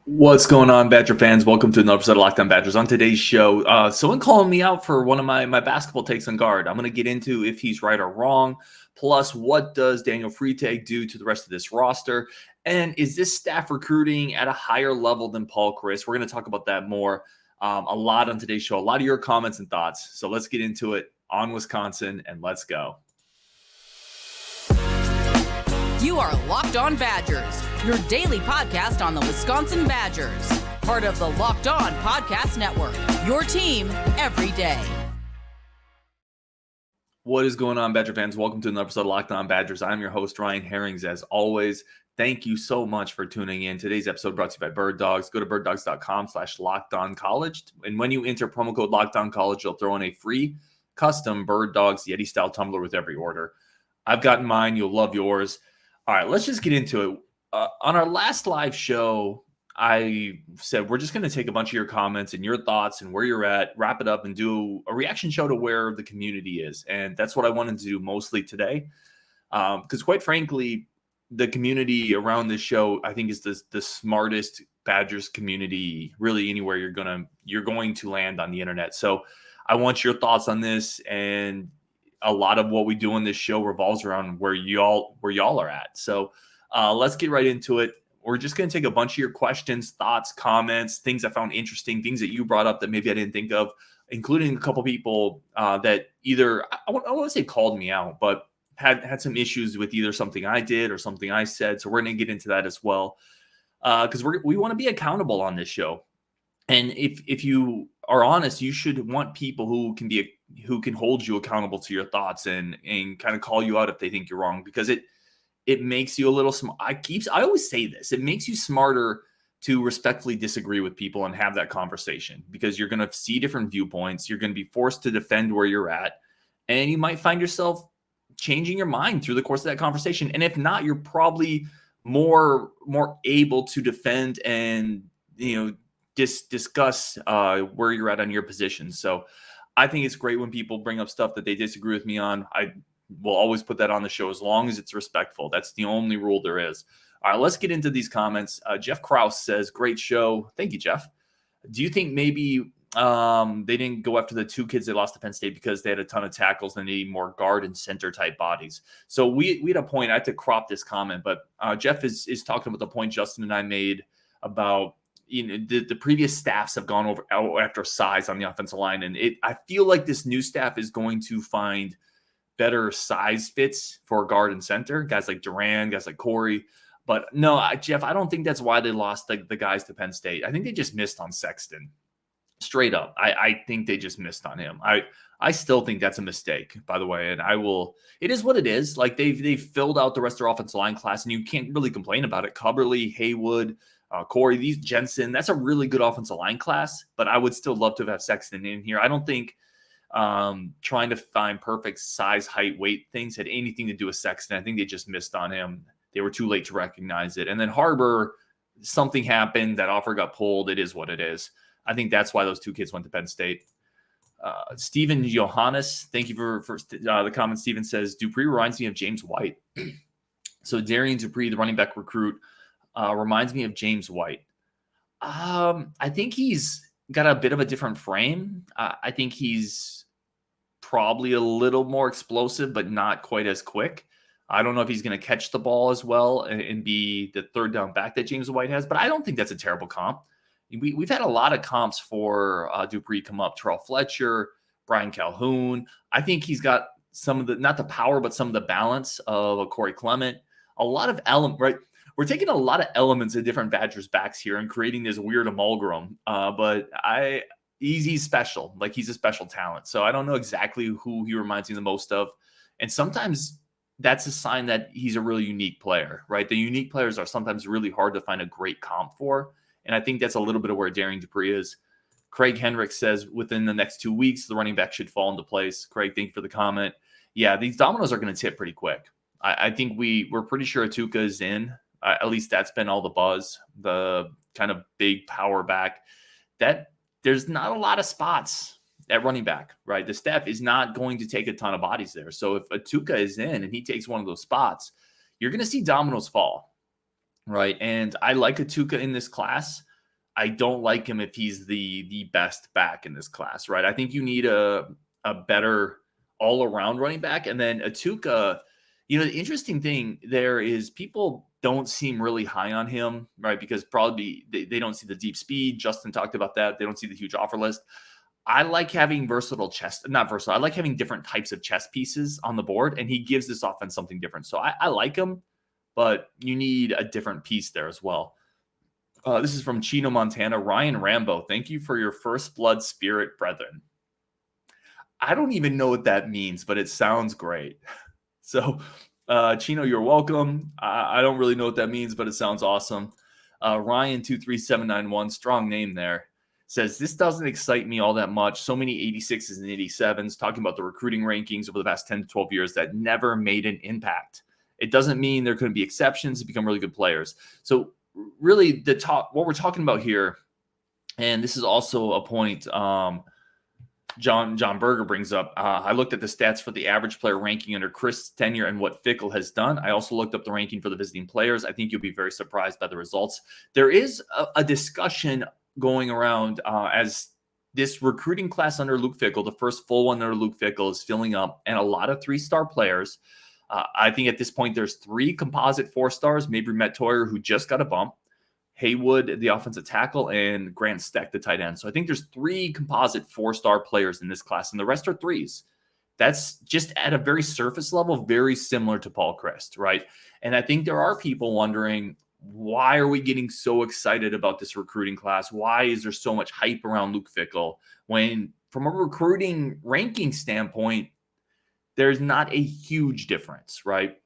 What's going on, Badger fans? Welcome to another episode of Locked On Badgers. On today's show, someone calling me out for one of my basketball takes on Gard. I'm going to get into if he's right or wrong, plus what does Daniel Freitag do to the rest of this roster, and is this staff recruiting at a higher level than Paul Chryst? We're going to talk about that more a lot on today's show, a lot of your comments and thoughts. So let's get into it on Wisconsin, and let's go. You are Locked On Badgers, your daily podcast on the Wisconsin Badgers. Part of the Locked On Podcast Network, your team every day. What is going on, Badger fans? Welcome to another episode of Locked On Badgers. I'm your host, Ryan Herrings. As always, thank you so much for tuning in. Today's episode brought to you by Birddogs. Go to birddogs.com/lockedoncollege. And when you enter promo code LockedOnCollege, you'll throw in a free custom Birddogs Yeti-style tumbler with every order. I've gotten mine. You'll love yours. All right, let's just get into it. On our last live show, I said we're just going to take a bunch of your comments and your thoughts and where you're at, wrap it up, and do a reaction show to where the community is. And that's what I wanted to do mostly today. Because quite frankly, the community around this show, I think, is the smartest Badgers community really anywhere you're going to land on the internet. So I want your thoughts on this, and a lot of what we do on this show revolves around where y'all are at. So let's get right into it. We're just going to take a bunch of your questions, thoughts, comments, things I found interesting, things that you brought up that maybe I didn't think of, including a couple people that either, I want to say called me out, but had some issues with either something I did or something I said. So we're going to get into that as well, because we want to be accountable on this show. And if you are honest, you should want people who can hold you accountable to your thoughts and kind of call you out if they think you're wrong, because it makes you a little smart. I always say this. It makes you smarter to respectfully disagree with people and have that conversation, because you're going to see different viewpoints. You're going to be forced to defend where you're at, and you might find yourself changing your mind through the course of that conversation. And if not, you're probably more able to defend and, discuss where you're at on your position. So I think it's great when people bring up stuff that they disagree with me on. I will always put that on the show as long as it's respectful. That's the only rule there is. All right, let's get into these comments. Jeff Krause says, great show. Thank you, Jeff. Do you think maybe they didn't go after the two kids they lost to Penn State because they had a ton of tackles and they need more guard and center type bodies? So we had a point. I had to crop this comment, but Jeff is talking about the point Justin and I made about the previous staffs have gone over after size on the offensive line. And I feel like this new staff is going to find better size fits for guard and center, guys like Duran, guys like Corey. But no, Jeff, I don't think that's why they lost the guys to Penn State. I think they just missed on Sexton. Straight up. I think they just missed on him. I still think that's a mistake, by the way. And it is what it is. Like they've filled out the rest of their offensive line class, and you can't really complain about it. Coverly, Haywood, Corey, these Jensen, that's a really good offensive line class, but I would still love to have Sexton in here. I don't think trying to find perfect size, height, weight things had anything to do with Sexton. I think they just missed on him. They were too late to recognize it. And then Harbor, something happened. That offer got pulled. It is what it is. I think that's why those two kids went to Penn State. Stephen Johannes, thank you for the comment. Stephen says, Dupree reminds me of James White. So Darian Dupree, the running back recruit, reminds me of James White. I think he's got a bit of a different frame. I think he's probably a little more explosive, but not quite as quick. I don't know if he's going to catch the ball as well and be the third down back that James White has, but I don't think that's a terrible comp. We've had a lot of comps for Dupree come up. Terrell Fletcher, Brian Calhoun. I think he's got some of the, not the power, but some of the balance of a Corey Clement. A lot of element, right? We're taking a lot of elements of different Badgers backs here and creating this weird amalgam. But he's special. Like, he's a special talent. So I don't know exactly who he reminds me the most of. And sometimes that's a sign that he's a really unique player, right? The unique players are sometimes really hard to find a great comp for. And I think that's a little bit of where Darian Dupree is. Craig Henrik says within the next 2 weeks, the running back should fall into place. Craig, thank you for the comment. Yeah, these dominoes are going to tip pretty quick. I think we're pretty sure Atuka is in. At least that's been all the buzz. The kind of big power back. That there's not a lot of spots at running back, right? The staff is not going to take a ton of bodies there. So if Atuka is in and he takes one of those spots, you're going to see dominoes fall. right? And I like Atuka in this class. I don't like him if he's the best back in this class, right? I think you need a better all around running back, and then Atuka. The interesting thing there is people don't seem really high on him, right? Because probably they don't see the deep speed. Justin talked about that. They don't see the huge offer list. I like having not versatile. I like having different types of chess pieces on the board, and he gives this offense something different. So I like him, but you need a different piece there as well. This is from Chino, Montana. Ryan Rambo, thank you for your first blood spirit brethren. I don't even know what that means, but it sounds great. So, Chino, you're welcome. I don't really know what that means, but it sounds awesome. Ryan23791, strong name there, says, this doesn't excite me all that much. So many 86s and 87s talking about the recruiting rankings over the past 10 to 12 years that never made an impact. It doesn't mean there couldn't be exceptions to become really good players. So really what we're talking about here, and this is also a point John Berger brings up. I looked at the stats for the average player ranking under Chryst's tenure and what Fickell has done. I also looked up the ranking for the visiting players. I think you'll be very surprised by the results. There is a discussion going around as this recruiting class under Luke Fickell, the first full one under Luke Fickell, is filling up, and a lot of 3-star players. I think at this point there's 3 composite 4-stars, maybe Matt Toyer, who just got a bump, Haywood, the offensive tackle, and Grant Steck, the tight end. So I think there's 3 composite 4-star players in this class, and the rest are 3s. That's just at a very surface level, very similar to Paul Chryst, right? And I think there are people wondering, why are we getting so excited about this recruiting class? Why is there so much hype around Luke Fickell when, from a recruiting ranking standpoint, there's not a huge difference, right?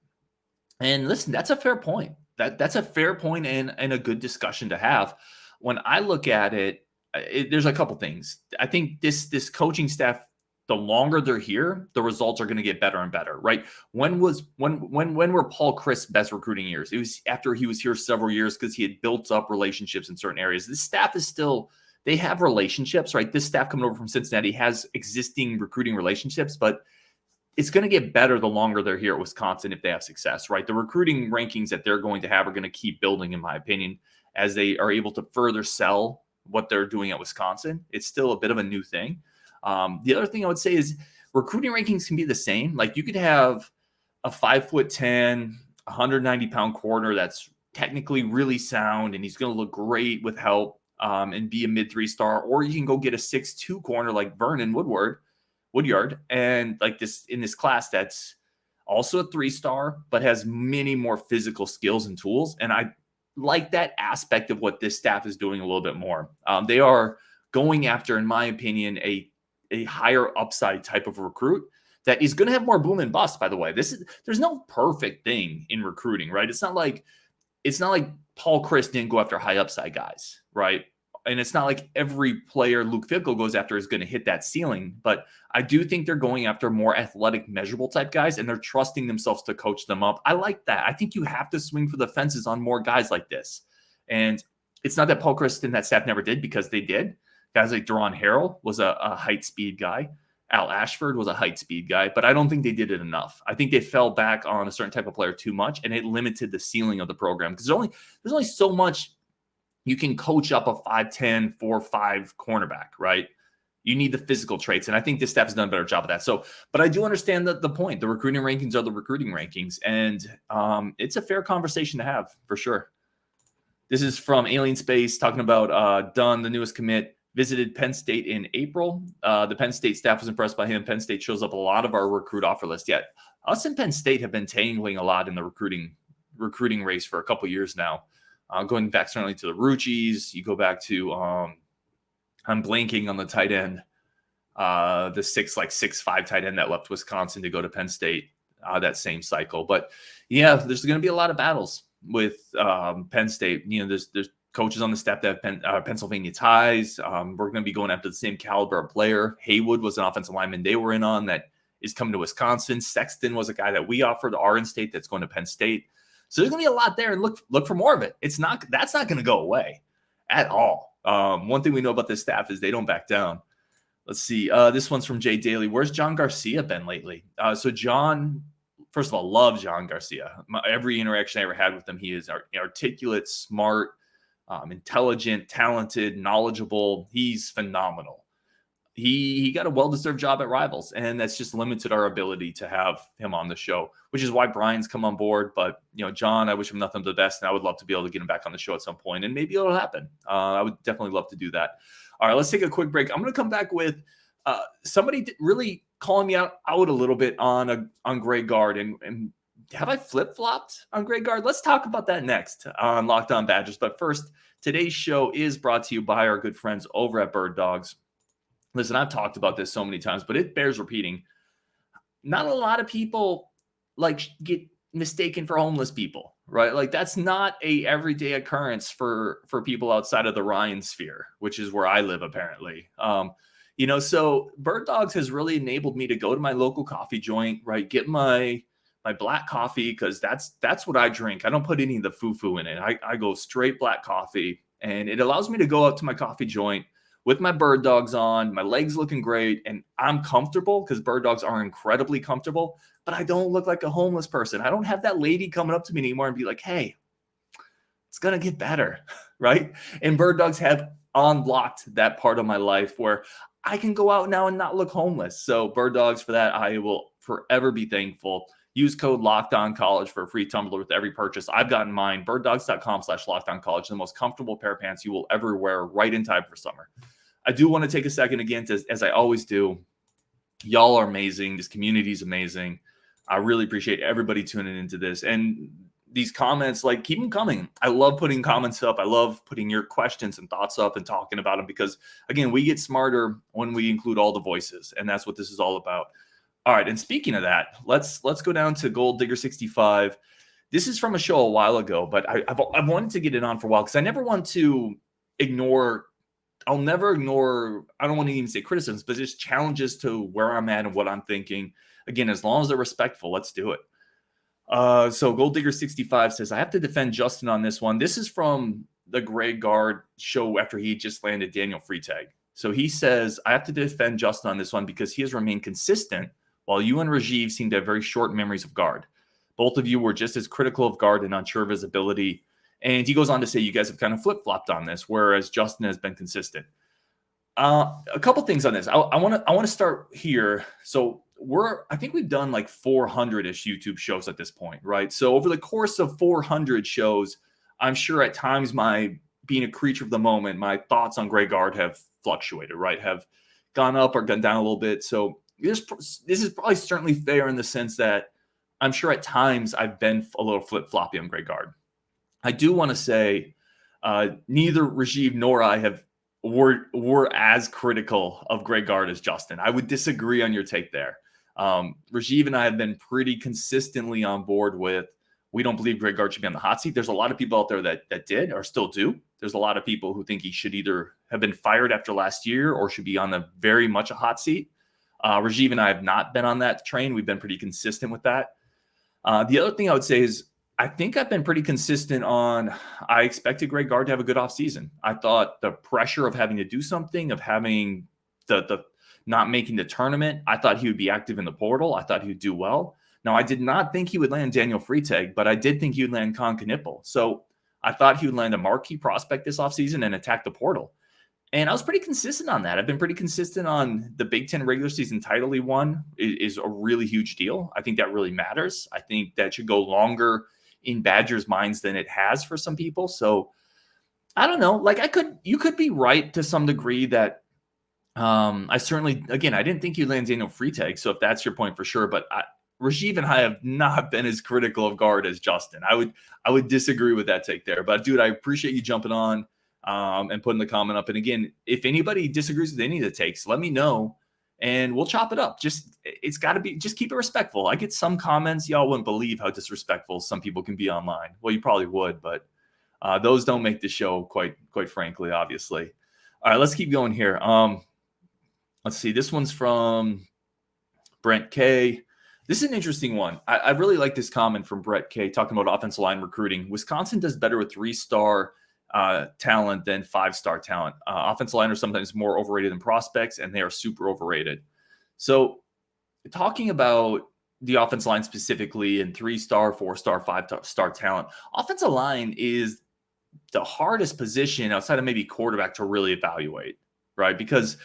And listen, that's a fair point. That's a fair point and a good discussion to have. When I look at it, there's a couple things. I think this coaching staff, the longer they're here, the results are going to get better and better, right? When were Paul Chryst's best recruiting years? It was after he was here several years because he had built up relationships in certain areas. This staff is still, they have relationships, right? This staff coming over from Cincinnati has existing recruiting relationships, but it's going to get better the longer they're here at Wisconsin if they have success, right? The recruiting rankings that they're going to have are going to keep building, in my opinion, as they are able to further sell what they're doing at Wisconsin. It's still a bit of a new thing. The other thing I would say is recruiting rankings can be the same. Like you could have a 5'10", 190-pound corner that's technically really sound, and he's going to look great with help and be a mid 3-star, or you can go get a 6'2" corner like Vernon Woodyard, and like this in this class that's also a 3-star, but has many more physical skills and tools. And I like that aspect of what this staff is doing a little bit more. They are going after, in my opinion, a higher upside type of recruit that is going to have more boom and bust. By the way, there's no perfect thing in recruiting, right? It's not like Paul Chryst didn't go after high upside guys, right? And it's not like every player Luke Fickell goes after is going to hit that ceiling, but I do think they're going after more athletic, measurable type guys, and they're trusting themselves to coach them up. I like that. I think you have to swing for the fences on more guys like this. And it's not that Paul Chryst and that staff never did, because they did. Guys like Deron Harrell was a height speed guy. Al Ashford was a height speed guy, but I don't think they did it enough. I think they fell back on a certain type of player too much, and it limited the ceiling of the program, because there's only so much you can coach up a 5'10", 4'5" cornerback, right? You need the physical traits, and I think this staff has done a better job of that. So, but I do understand the point. The recruiting rankings are the recruiting rankings, and it's a fair conversation to have for sure. This is from Alien Space talking about Dunn, the newest commit, visited Penn State in April. The Penn State staff was impressed by him. Penn State shows up a lot of our recruit offer list. Yet us and Penn State have been tangling a lot in the recruiting race for a couple years now. Going back certainly to the Ruchis, you go back to I'm blanking on the tight end, the 6'5" tight end that left Wisconsin to go to Penn State that same cycle. But yeah, there's going to be a lot of battles with Penn State. You know, there's coaches on the staff that have Pennsylvania ties. We're going to be going after the same caliber of player. Haywood was an offensive lineman they were in on that is coming to Wisconsin. Sexton was a guy that we offered to Oregon State that's going to Penn State. So there's going to be a lot there, and look for more of it. That's not going to go away at all. One thing we know about this staff is they don't back down. Let's see. This one's from Jay Daly. Where's John Garcia been lately? So John first of all, love John Garcia. Every interaction I ever had with him, he is articulate, smart, intelligent, talented, knowledgeable. He's phenomenal. He got a well-deserved job at Rivals, and that's just limited our ability to have him on the show, which is why Brian's come on board. But, John, I wish him nothing but the best, and I would love to be able to get him back on the show at some point, and maybe it'll happen. I would definitely love to do that. All right, let's take a quick break. I'm going to come back with somebody really calling me out a little bit on Greg Gard, and have I flip-flopped on Greg Gard? Let's talk about that next on Locked On Badgers. But first, today's show is brought to you by our good friends over at Birddogs. Listen, I've talked about this so many times, but it bears repeating. Not a lot of people get mistaken for homeless people, right? Like that's not a everyday occurrence for people outside of the Ryan sphere, which is where I live apparently. So Birddogs has really enabled me to go to my local coffee joint, right? Get my black coffee, because that's what I drink. I don't put any of the foo-foo in it. I go straight black coffee, and it allows me to go up to my coffee joint with my Birddogs on, my legs looking great, and I'm comfortable because Birddogs are incredibly comfortable, but I don't look like a homeless person. I don't have that lady coming up to me anymore and be like, hey, it's going to get better, right? And Birddogs have unlocked that part of my life where I can go out now and not look homeless. So Birddogs, for that, I will forever be thankful. Use code LOCKEDONCollege for a free tumbler with every purchase. I've gotten mine, birddogs.com/LockedOnCollege, the most comfortable pair of pants you will ever wear right in time for summer. I do want to take a second again, as I always do. Y'all are amazing. This community is amazing. I really appreciate everybody tuning into this. And these comments, keep them coming. I love putting comments up. I love putting your questions and thoughts up and talking about them because, again, we get smarter when we include all the voices, and that's what this is all about. All right, and speaking of that, let's go down to Gold Digger 65. This is from a show a while ago, but I've wanted to get it on for a while because I never want to ignore. I'll never ignore. I don't want to even say criticisms, but just challenges to where I'm at and what I'm thinking. Again, as long as they're respectful, let's do it. So Gold Digger 65 says, I have to defend Justin on this one. This is from the Greg Gard show after he just landed Daniel Freitag. So he says, I have to defend Justin on this one because he has remained consistent while you and Rajiv seem to have very short memories of Gard. Both of you were just as critical of Gard and unsure of his ability. And he goes on to say you guys have kind of flip-flopped on this, whereas Justin has been consistent. A couple things on this. I want to start here. So I think we've done 400-ish YouTube shows at this point, right? So over the course of 400 shows, I'm sure at times being a creature of the moment, my thoughts on Greg Gard have fluctuated, right? Have gone up or gone down a little bit. So this is probably certainly fair in the sense that I'm sure at times I've been a little flip-floppy on Greg Gard. I do want to say neither Rajiv nor I were as critical of Greg Gard as Justin. I would disagree on your take there. Rajiv and I have been pretty consistently on board with we don't believe Greg Gard should be on the hot seat. There's a lot of people out there that did or still do. There's a lot of people who think he should either have been fired after last year or should be on the very much a hot seat. Rajiv and I have not been on that train. We've been pretty consistent with that. The other thing I would say is I think I've been pretty consistent on I expected Greg Gard to have a good offseason. I thought the pressure of having to do something, of having the not making the tournament, I thought he would be active in the portal. I thought he would do well. Now, I did not think he would land Daniel Freitag, but I did think he would land Con Knipple. So I thought he would land a marquee prospect this offseason and attack the portal. And I was pretty consistent on that. I've been pretty consistent on the Big Ten regular season title he won is a really huge deal. I think that really matters. I think that should go longer in Badgers' minds than it has for some people. So I don't know. You could be right to some degree that I certainly, again, I didn't think you'd land Daniel Freitag. So if that's your point, for sure. But Rajiv and I have not been as critical of Gard as Justin. I would disagree with that take there. But dude, I appreciate you jumping on and putting the comment up. And again, if anybody disagrees with any of the takes, let me know and we'll chop it up. It's got to be, just keep it respectful. I get some comments. Y'all wouldn't believe how disrespectful some people can be online. Well, you probably would, but those don't make the show quite frankly, obviously. All right, let's keep going here. Let's see. This one's from Brent K. This is an interesting one. I really like this comment from Brett K talking about offensive line recruiting. Wisconsin does better with 3-star talent than 5-star talent. Offensive line are sometimes more overrated than prospects, and they are super overrated. So talking about the offensive line specifically and 3-star, 4-star, 5-star talent. Offensive line is the hardest position outside of maybe quarterback to really evaluate, right? Because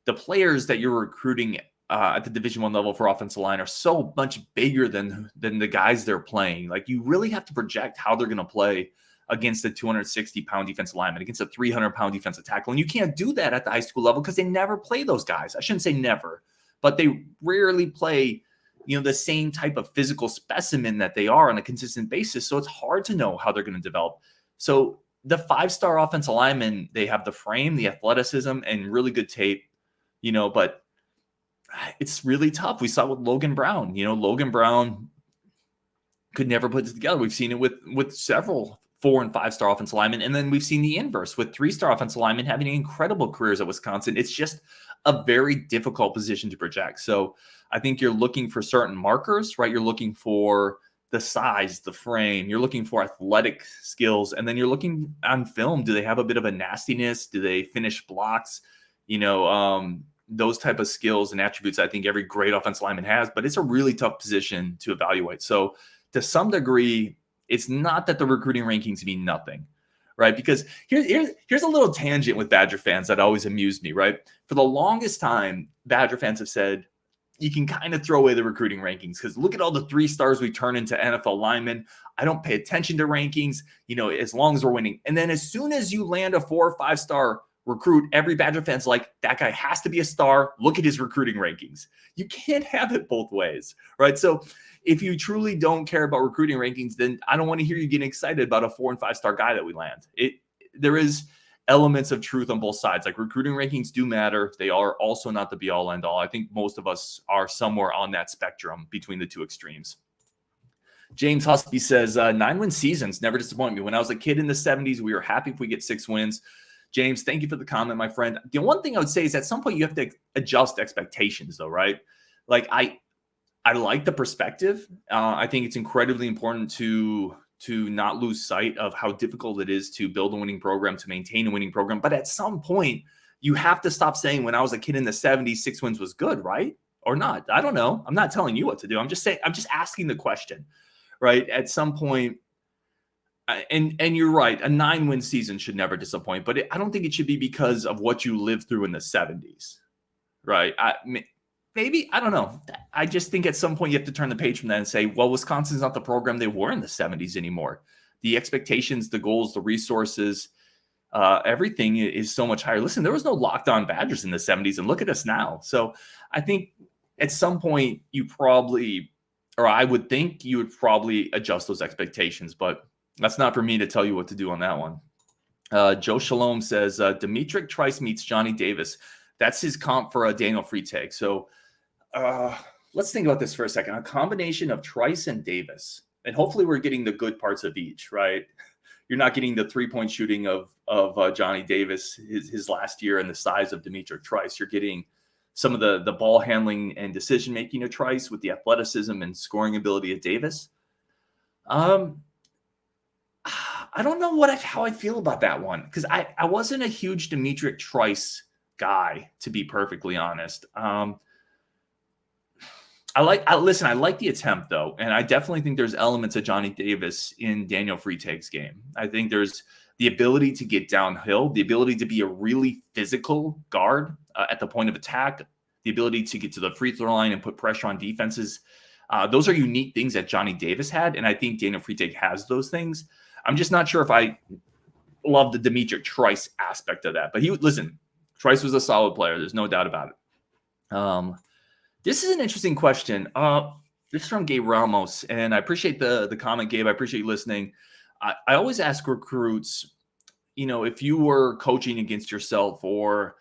the players that you're recruiting at the Division I level for offensive line are so much bigger than the guys they're playing. Like, you really have to project how they're going to play against a 260-pound defensive lineman, against a 300-pound defensive tackle. And you can't do that at the high school level because they never play those guys. I shouldn't say never, but they rarely play, the same type of physical specimen that they are on a consistent basis. So it's hard to know how they're going to develop. So the 5-star offensive linemen, they have the frame, the athleticism, and really good tape, but it's really tough. We saw it with Logan Brown. Logan Brown could never put this together. We've seen it with several 4- and 5-star offensive linemen. And then we've seen the inverse with 3-star offensive linemen having incredible careers at Wisconsin. It's just a very difficult position to project. So I think you're looking for certain markers, right? You're looking for the size, the frame, you're looking for athletic skills, and then you're looking on film. Do they have a bit of a nastiness? Do they finish blocks? Those type of skills and attributes I think every great offensive lineman has, but it's a really tough position to evaluate. So to some degree, it's not that the recruiting rankings mean nothing, right? Because here's a little tangent with Badger fans that always amused me, right? For the longest time, Badger fans have said, you can kind of throw away the recruiting rankings because look at all the 3-stars we turn into NFL linemen. I don't pay attention to rankings, as long as we're winning. And then as soon as you land a 4- or 5-star recruit, every Badger fan's like, that guy has to be a star. Look at his recruiting rankings. You can't have it both ways, right? So if you truly don't care about recruiting rankings, then I don't want to hear you getting excited about a 4- and 5-star guy that we land. There is elements of truth on both sides. Like, recruiting rankings do matter. They are also not the be all end all. I think most of us are somewhere on that spectrum between the two extremes. James Husky says, 9-win seasons never disappoint me. When I was a kid in the 70s, we were happy if we get 6 wins. James, thank you for the comment, my friend. The one thing I would say is at some point you have to adjust expectations, though, right? Like, I like the perspective. I think it's incredibly important to not lose sight of how difficult it is to build a winning program, to maintain a winning program. But at some point, you have to stop saying when I was a kid in the 70s, 6 wins was good, right? Or not. I don't know. I'm not telling you what to do. I'm just asking the question, right? At some point, and you're right, a 9-win season should never disappoint, but I don't think it should be because of what you lived through in the 70s, right? Maybe, I don't know. I just think at some point you have to turn the page from that and say, well, Wisconsin's not the program they were in the 70s anymore. The expectations, the goals, the resources, everything is so much higher. Listen, there was no Locked On Badgers in the 70s, and look at us now. So I think at some point I would think you would probably adjust those expectations, but that's not for me to tell you what to do on that one. Joe Shalom says, Demetric Trice meets Johnny Davis. That's his comp for Daniel Freitag. So let's think about this for a second. A combination of Trice and Davis. And hopefully we're getting the good parts of each, right? You're not getting the 3-point shooting of Johnny Davis his last year and the size of Demetric Trice. You're getting some of the ball handling and decision-making of Trice with the athleticism and scoring ability of Davis. I don't know how I feel about that one because I wasn't a huge Demetric Trice guy, to be perfectly honest. I like the attempt though, and I definitely think there's elements of Johnny Davis in Daniel Freitag's game. I think there's the ability to get downhill, the ability to be a really physical guard at the point of attack, the ability to get to the free throw line and put pressure on defenses. Those are unique things that Johnny Davis had, and I think Daniel Freitag has those things. I'm just not sure if I love the Demetric Trice aspect of that. But Trice was a solid player. There's no doubt about it. This is an interesting question. This is from Gabe Ramos, and I appreciate the comment, Gabe. I appreciate you listening. I always ask recruits, if you were coaching against yourself or,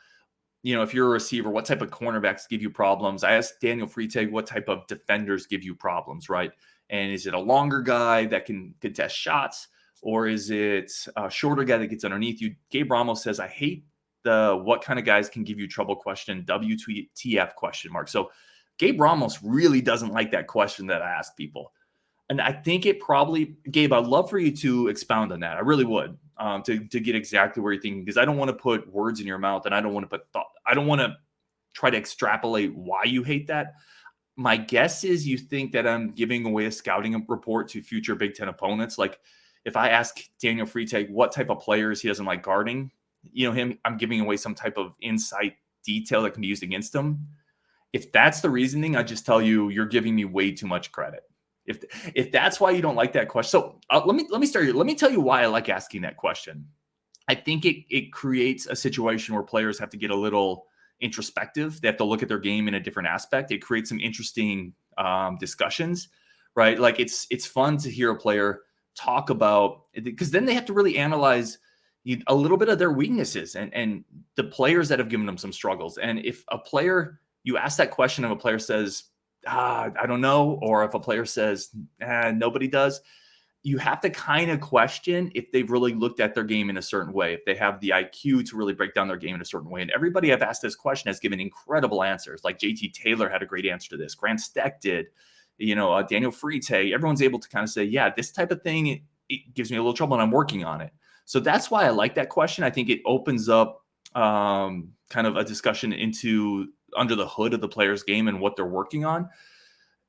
if you're a receiver, what type of cornerbacks give you problems? I asked Daniel Freitag what type of defenders give you problems, right? And is it a longer guy that can contest shots? Or is it a shorter guy that gets underneath you? Gabe Ramos says, I hate the what kind of guys can give you trouble question, WTF question mark. So Gabe Ramos really doesn't like that question that I ask people. And I think it probably, Gabe, I'd love for you to expound on that. I really would, to get exactly where you're thinking, because I don't want to put words in your mouth and I don't want to try to extrapolate why you hate that. My guess is you think that I'm giving away a scouting report to future Big Ten opponents. Like if I ask Daniel Freitag what type of players he doesn't like guarding, I'm giving away some type of insight detail that can be used against him. If that's the reasoning, I just tell you, you're giving me way too much credit. If that's why you don't like that question. So let me start here. Let me tell you why I like asking that question. I think it creates a situation where players have to get a little introspective. They have to look at their game in a different aspect. It creates some interesting discussions, right? Like it's fun to hear a player talk about, because then they have to really analyze a little bit of their weaknesses and the players that have given them some struggles. And if you ask that question and a player says, I don't know, or if a player says, nobody does, you have to kind of question if they've really looked at their game in a certain way, if they have the IQ to really break down their game in a certain way. And everybody I've asked this question has given incredible answers. Like JT Taylor had a great answer to this. Grant Steck did, Daniel Freitag. Everyone's able to kind of say, yeah, this type of thing, it gives me a little trouble and I'm working on it. So that's why I like that question. I think it opens up kind of a discussion into under the hood of the player's game and what they're working on,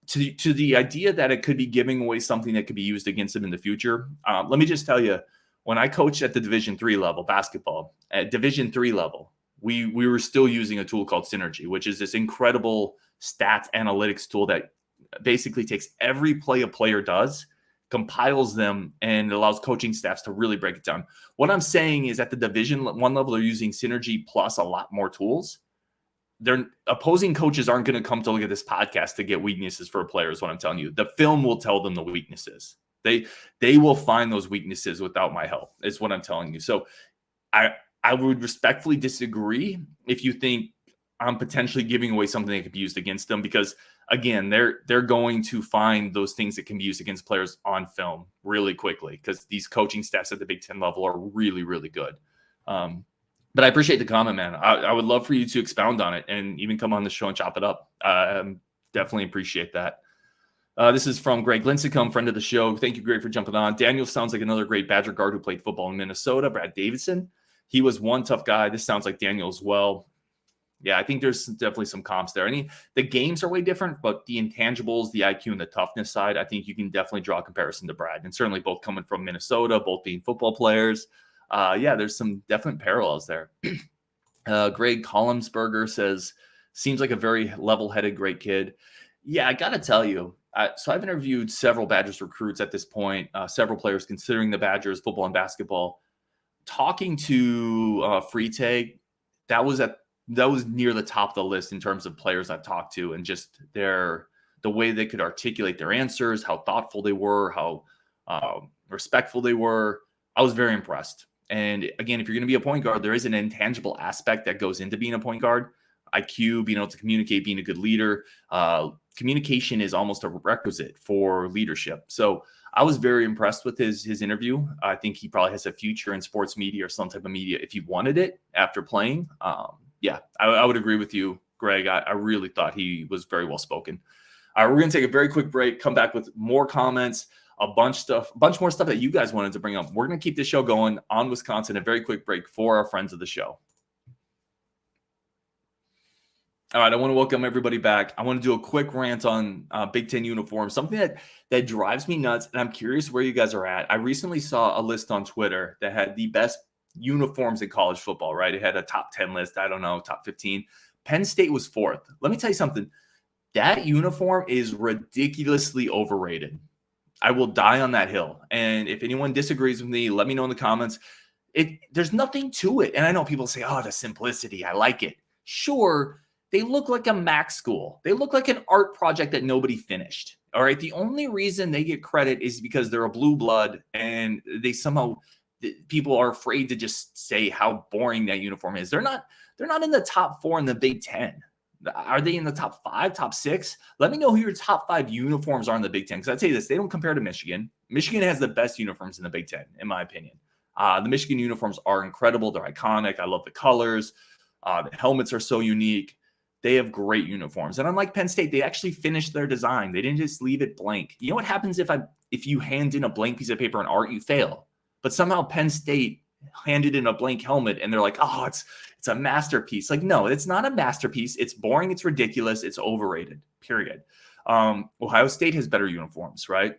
to the idea that it could be giving away something that could be used against them in the future. Let me just tell you, when I coached at the Division III level basketball, at Division III level, we were still using a tool called Synergy, which is this incredible stats analytics tool that basically takes every play a player does, compiles them, and allows coaching staffs to really break it down. What I'm saying is at the Division I level, they're using Synergy plus a lot more tools. Their opposing coaches aren't going to come to look at this podcast to get weaknesses for a player, is what I'm telling you. The film will tell them the weaknesses. They will find those weaknesses without my help, is what I'm telling you. So I would respectfully disagree if you think I'm potentially giving away something that could be used against them, because again, they're going to find those things that can be used against players on film really quickly, because these coaching staffs at the Big Ten level are really, really good. But I appreciate the comment, man. I would love for you to expound on it and even come on the show and chop it up. Definitely appreciate that. This is from Greg Lincecum, friend of the show. Thank you, Greg, for jumping on. Daniel sounds like another great Badger guard who played football in Minnesota. Brad Davidson, he was one tough guy. This sounds like Daniel as well. Yeah, I think there's definitely some comps there. I mean, the games are way different, but the intangibles, the IQ, and the toughness side, I think you can definitely draw a comparison to Brad. And certainly both coming from Minnesota, both being football players. There's some definite parallels there. Greg Collinsberger says, seems like a very level-headed, great kid. Yeah, I got to tell you. So I've interviewed several Badgers recruits at this point, several players considering the Badgers, football and basketball. Talking to Freitag, that was near the top of the list in terms of players I've talked to, and just the way they could articulate their answers, how thoughtful they were, how respectful they were. I was very impressed. And again, if you're going to be a point guard, there is an intangible aspect that goes into being a point guard. IQ, being able to communicate, being a good leader. Communication is almost a requisite for leadership. So I was very impressed with his interview. I think he probably has a future in sports media or some type of media if he wanted it after playing. I would agree with you, Greg. I really thought he was very well spoken. All right, we're going to take a very quick break, come back with more comments, a bunch more stuff that you guys wanted to bring up. We're going to keep this show going on Wisconsin, a very quick break for our friends of the show. All right, I want to welcome everybody back. I want to do a quick rant on Big Ten uniforms, something that drives me nuts, and I'm curious where you guys are at. I recently saw a list on Twitter that had the best uniforms in college football, right? It had a top 10 list, I don't know, top 15. Penn State was 4th. Let me tell you something. That uniform is ridiculously overrated. I will die on that hill. And if anyone disagrees with me, let me know in the comments. There's nothing to it. And I know people say, oh, the simplicity, I like it. Sure, they look like a Mac school. They look like an art project that nobody finished. All right. The only reason they get credit is because they're a blue blood, and they somehow, people are afraid to just say how boring that uniform is. They're not in the top 4 in the Big Ten. Are they in the top 5, top 6? Let me know who your top 5 uniforms are in the Big Ten. Because I'll tell you this, they don't compare to Michigan. Michigan has the best uniforms in the Big Ten, in my opinion. The Michigan uniforms are incredible. They're iconic. I love the colors. The helmets are so unique. They have great uniforms. And unlike Penn State, they actually finished their design. They didn't just leave it blank. You know what happens if you hand in a blank piece of paper in art, you fail. But somehow Penn State handed in a blank helmet and they're like, oh, it's a masterpiece. Like, no, it's not a masterpiece. It's boring. It's ridiculous. It's overrated, period. Ohio State has better uniforms, right?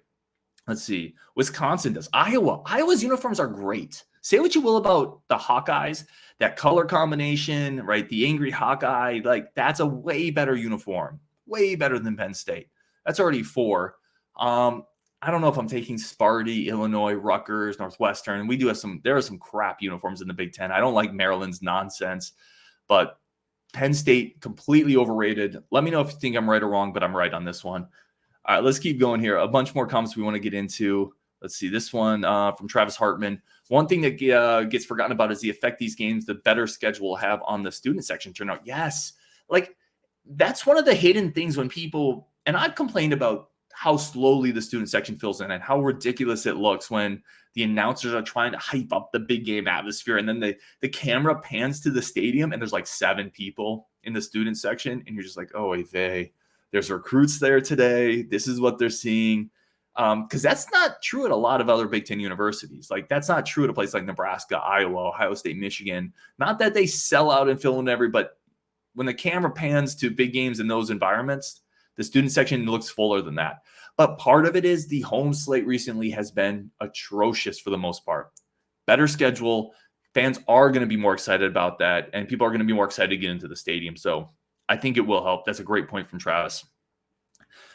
Let's see. Wisconsin does. Iowa's uniforms are great. Say what you will about the Hawkeyes, that color combination, right? The angry Hawkeye, like that's a way better uniform, way better than Penn State. That's already 4. I don't know if I'm taking Sparty, Illinois, Rutgers, Northwestern. We do have there are some crap uniforms in the Big Ten. I don't like Maryland's nonsense, but Penn State completely overrated. Let me know if you think I'm right or wrong, but I'm right on this one. All right, let's keep going here. A bunch more comments we want to get into. Let's see, this one from Travis Hartman. One thing that gets forgotten about is the effect these games, the better schedule will have on the student section turnout. Yes, like that's one of the hidden things when people, and I've complained about how slowly the student section fills in and how ridiculous it looks when the announcers are trying to hype up the big game atmosphere. And then the camera pans to the stadium and there's like 7 people in the student section. And you're just like, oh, there's recruits there today. This is what they're seeing. Because that's not true at a lot of other Big Ten universities. Like that's not true at a place like Nebraska, Iowa, Ohio State, Michigan. Not that they sell out and fill in but when the camera pans to big games in those environments, the student section looks fuller than that. But part of it is the home slate recently has been atrocious for the most part. Better schedule. Fans are going to be more excited about that, and people are going to be more excited to get into the stadium. So I think it will help. That's a great point from Travis.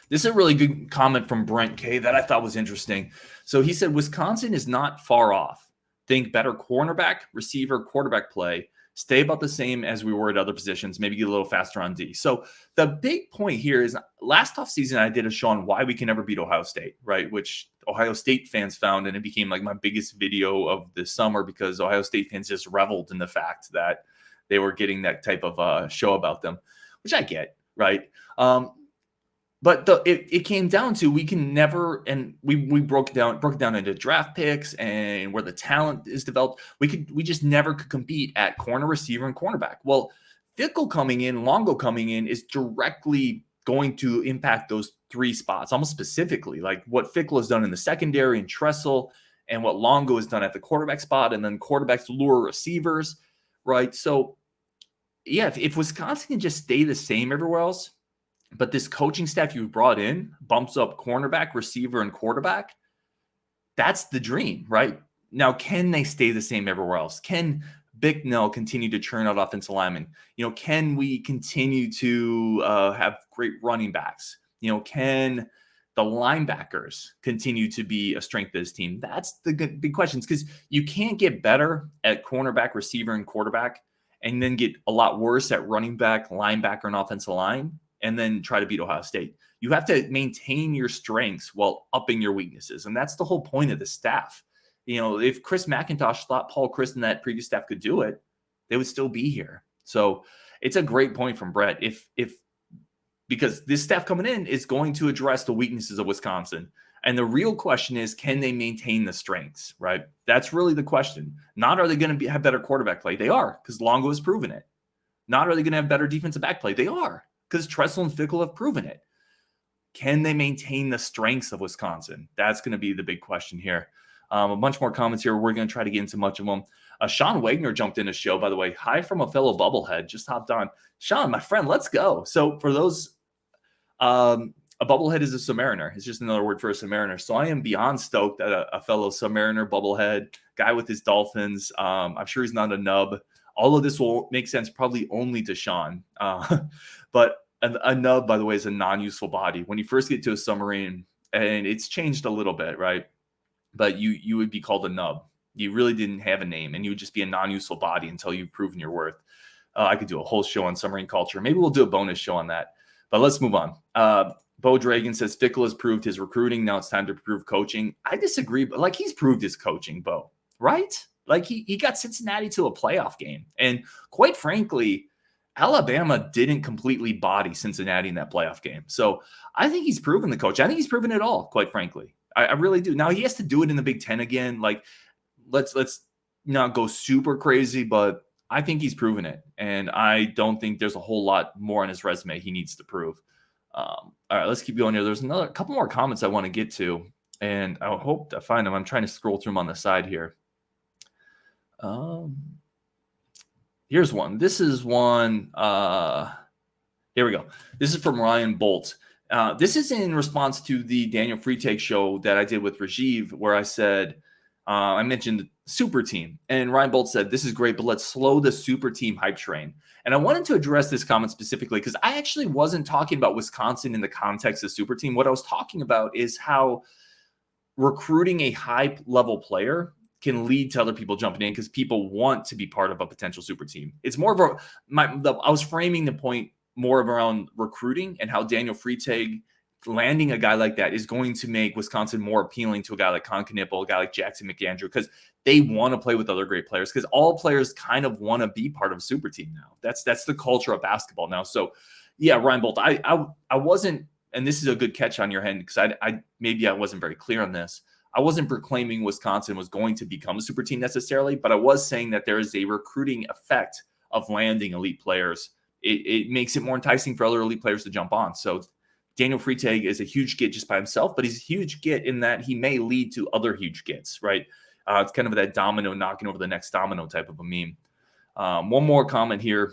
This is a really good comment from Brent K that I thought was interesting. So he said, Wisconsin is not far off. Think better cornerback, receiver, quarterback play. Stay about the same as we were at other positions, maybe get a little faster on D. So the big point here is last offseason, I did a show on why we can never beat Ohio State, right? Which Ohio State fans found, and it became like my biggest video of the summer because Ohio State fans just reveled in the fact that they were getting that type of show about them, which I get, right? But it came down to we can never, and we broke it down into draft picks and where the talent is developed. We just never could compete at corner, receiver, and cornerback. Well, Fickell coming in, Longo coming in is directly going to impact those 3 spots, almost specifically, like what Fickell has done in the secondary and Tressel, and what Longo has done at the quarterback spot, and then quarterbacks lure receivers, right? So, yeah, if Wisconsin can just stay the same everywhere else, but this coaching staff you've brought in bumps up cornerback, receiver, and quarterback, that's the dream, right? Now, can they stay the same everywhere else? Can Bicknell continue to churn out offensive linemen? Can we continue to have great running backs? Can the linebackers continue to be a strength of this team? That's the big questions, because you can't get better at cornerback, receiver, and quarterback and then get a lot worse at running back, linebacker, and offensive line, and then try to beat Ohio State. You have to maintain your strengths while upping your weaknesses. And that's the whole point of the staff. If Chris McIntosh thought Paul Chryst and that previous staff could do it, they would still be here. So it's a great point from Brett. Because this staff coming in is going to address the weaknesses of Wisconsin. And the real question is, can they maintain the strengths, right? That's really the question. Not are they going to have better quarterback play? They are, because Longo has proven it. Not are they going to have better defensive back play? They are, because Tressel and Fickell have proven it. Can they maintain the strengths of Wisconsin? That's going to be the big question here. A bunch more comments here. We're going to try to get into much of them. Sean Wagner jumped in the show, by the way. Hi from a fellow bubblehead. Just hopped on. Sean, my friend, let's go. So for those, a bubblehead is a Submariner. It's just another word for a Submariner. So I am beyond stoked that a fellow Submariner bubblehead guy with his Dolphins. I'm sure he's not a nub. All of this will make sense probably only to Sean. But a nub, by the way, is a non-useful body. When you first get to a submarine, and it's changed a little bit, right? But you would be called a nub. You really didn't have a name, and you would just be a non-useful body until you've proven your worth. I could do a whole show on submarine culture. Maybe we'll do a bonus show on that. But let's move on. Bo Dragon says Fickell has proved his recruiting. Now it's time to prove coaching. I disagree, but he's proved his coaching, Bo, right? He got Cincinnati to a playoff game. And quite frankly, Alabama didn't completely body Cincinnati in that playoff game. So I think he's proven the coach. I think he's proven it all, quite frankly. I really do. Now he has to do it in the Big Ten again. Let's not go super crazy, but I think he's proven it. And I don't think there's a whole lot more on his resume he needs to prove. All right, let's keep going here. There's a couple more comments I want to get to, and I hope to find them. I'm trying to scroll through them on the side here. Here's one. This is one. Here we go. This is from Ryan Bolt. This is in response to the Daniel Freitag show that I did with Rajiv, where I said, I mentioned super team. And Ryan Bolt said, this is great, but let's slow the super team hype train. And I wanted to address this comment specifically because I actually wasn't talking about Wisconsin in the context of super team. What I was talking about is how recruiting a high level player can lead to other people jumping in because people want to be part of a potential super team. It's more of I was framing the point more around recruiting and how Daniel Freitag landing a guy like that is going to make Wisconsin more appealing to a guy like Con Knippel, a guy like Jackson McAndrew, because they want to play with other great players, because all players kind of want to be part of a super team now. That's the culture of basketball now. So yeah, Ryan Bolt, I wasn't, and this is a good catch on your end, because I wasn't very clear on this. I wasn't proclaiming Wisconsin was going to become a super team necessarily, but I was saying that there is a recruiting effect of landing elite players. It makes it more enticing for other elite players to jump on. So Daniel Freitag is a huge get just by himself, but he's a huge get in that he may lead to other huge gets, right? It's kind of that domino knocking over the next domino type of a meme. One more comment here.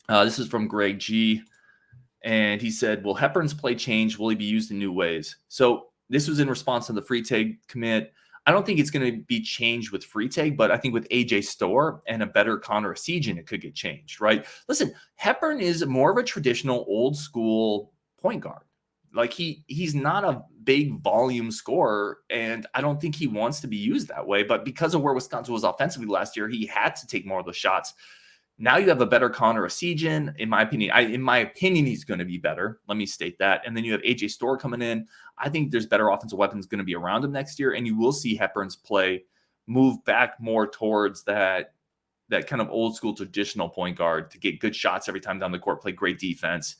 This is from Greg G. And he said, will Hepburn's play change? Will he be used in new ways? So this was in response to the Freitag commit. I don't think it's going to be changed with Freitag, but I think with AJ Storr and a better Connor Essegian, it could get changed, right? Listen, Hepburn is more of a traditional old school point guard. Like he's not a big volume scorer, and I don't think he wants to be used that way. But because of where Wisconsin was offensively last year, he had to take more of the shots. Now you have a better Connor Essegian, in my opinion, he's going to be better. Let me state that. And then you have AJ Storr coming in. I think there's better offensive weapons going to be around him next year, and you will see Hepburn's play move back more towards that kind of old school traditional point guard to get good shots every time down the court, play great defense.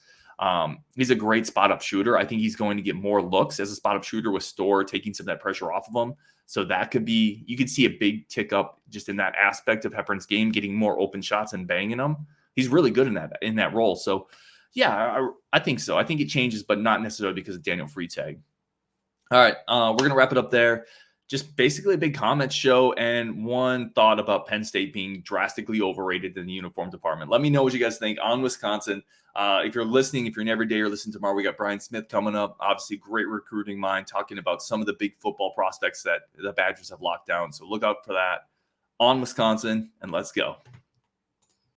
He's a great spot up shooter. I think he's going to get more looks as a spot up shooter with Storr taking some of that pressure off of him. So that could be, you could see a big tick up just in that aspect of Hepburn's game, getting more open shots and banging them. He's really good in that role. So yeah, I think so. I think it changes, but not necessarily because of Daniel Freitag. All right. We're going to wrap it up there. Just basically a big comment show and one thought about Penn State being drastically overrated in the uniform department. Let me know what you guys think on Wisconsin. If you're listening, if you're an everyday or listen tomorrow, we got Brian Smith coming up. Obviously, great recruiting mind, talking about some of the big football prospects that the Badgers have locked down. So look out for that on Wisconsin, and let's go.